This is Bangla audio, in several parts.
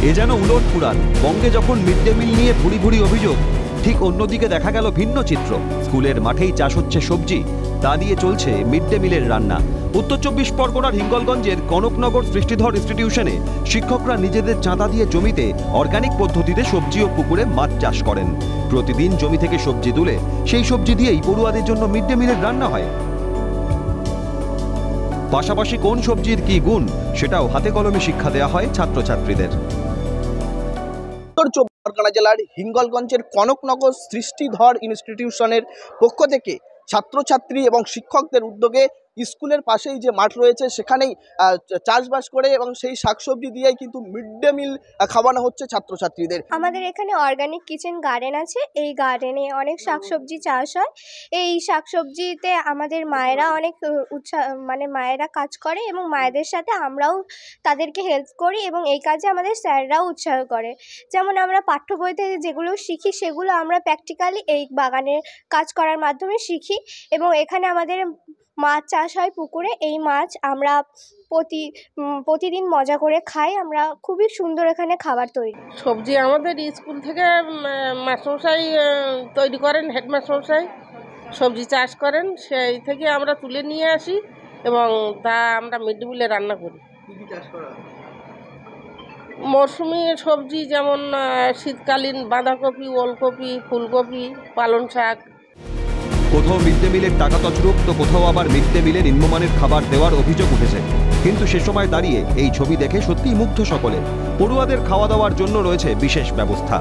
এ যেন উলট পুরাণ। বঙ্গে যখন মিড ডে মিল নিয়ে ভুরি ভুরি অভিযোগ, ঠিক অন্যদিকে দেখা গেল ভিন্ন চিত্র। স্কুলের মাঠেই চাষ হচ্ছে সবজি, তা দিয়ে চলছে মিড ডে মিলের রান্না। উত্তর 24 পরগনার হিঙ্গলগঞ্জের কনকনগর সৃষ্টিধর ইনস্টিটিউশনে শিক্ষকরা নিজেদের চাঁদা দিয়ে জমিতে অর্গানিক পদ্ধতিতে সবজি ও পুকুরে মাছ চাষ করেন। প্রতিদিন জমি থেকে সবজি তুলে সেই সবজি দিয়েই পড়ুয়াদের জন্য মিড ডে মিলের রান্না হয়। পাশাপাশি কোন সবজির কি গুণ সেটাও হাতে কলমে শিক্ষা দেওয়া হয় ছাত্রছাত্রীদের। উত্তর 24 পরগনা জেলার হিঙ্গলগঞ্জের কনকনগর সৃষ্টিধর ইনস্টিটিউশনের পক্ষ থেকে ছাত্রছাত্রী এবং শিক্ষকদের উদ্যোগে স্কুলের পাশেই যে মাঠ রয়েছে সেখানেই চাষবাস করে এবং সেই শাকসবজি দিয়েই কিন্তু মিড ডে মিল খাওয়ানো হচ্ছে ছাত্রছাত্রীদের। আমাদের এখানে অর্গানিক কিচেন গার্ডেন আছে। এই গার্ডেনে অনেক শাকসবজি চাষ হয়। এই শাকসবজিতে আমাদের মায়েরা অনেক মায়েরা কাজ করে এবং মায়েদের সাথে আমরাও তাদেরকে হেল্প করি এবং এই কাজে আমাদের স্যাররাও উৎসাহ করে। যেমন আমরা পাঠ্য বই থেকে যেগুলো শিখি সেগুলো আমরা প্র্যাকটিক্যালি এই বাগানের কাজ করার মাধ্যমে শিখি এবং এখানে আমাদের মাছ চাষ হয় পুকুরে। এই মাছ আমরা প্রতিদিন মজা করে খাই। আমরা খুবই সুন্দর এখানে খাবার তৈরি। সবজি আমাদের স্কুল থেকে মাস্টারমশাই তৈরি করেন, হেডমাস্টারমশাই সবজি চাষ করেন, সেই থেকে আমরা তুলে নিয়ে আসি এবং তা আমরা মিড ডে মিলে রান্না করি। মরশুমি সবজি যেমন শীতকালীন বাঁধাকপি, ওলকপি, ফুলকপি, পালং শাক। কোথাও মিড ডে মিলের টাকা তছরূপ, তো কোথাও আবার মিড ডে মিলে নিম্নমানের খাবার দেওয়ার অভিযোগ উঠেছে। কিন্তু সে সময় দাঁড়িয়ে এই ছবি দেখে সত্যিই মুগ্ধ সকলে। পড়ুয়াদের খাওয়া দাওয়ার জন্য রয়েছে বিশেষ ব্যবস্থা।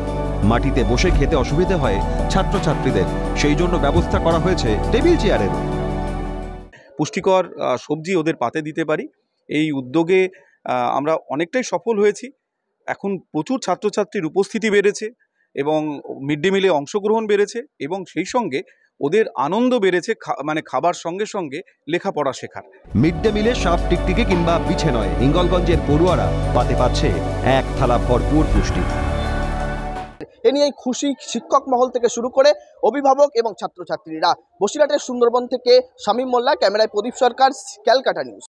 মাটিতে বসে খেতে অসুবিধে হয় ছাত্রছাত্রীদের, সেই জন্য ব্যবস্থা করা হয়েছে টেবিল চেয়ারের। পুষ্টিকর সবজি ওদের পাতে দিতে পারি, এই উদ্যোগে আমরা অনেকটাই সফল হয়েছি। এখন প্রচুর ছাত্রছাত্রীর উপস্থিতি বেড়েছে এবং মিড ডে মিলে অংশগ্রহণ বেড়েছে এবং সেই সঙ্গে ওদের আনন্দ বেড়েছে, খাবার সঙ্গে সঙ্গে লেখাপড়া শেখার। মিড ডে মিলে সাপ টিকটিকে কিংবা পিছে নয়, হিঙ্গলগঞ্জের পড়ুয়ারা পাতে পাচ্ছে এক থালা ভরপুর পুষ্টি। এ নিয়ে খুশি শিক্ষক মহল থেকে শুরু করে অভিভাবক এবং ছাত্রছাত্রীরা। বসিরহাটের সুন্দরবন থেকে শামীম মোল্লা, ক্যামেরায় প্রদীপ সরকার, ক্যালকাটা নিউজ।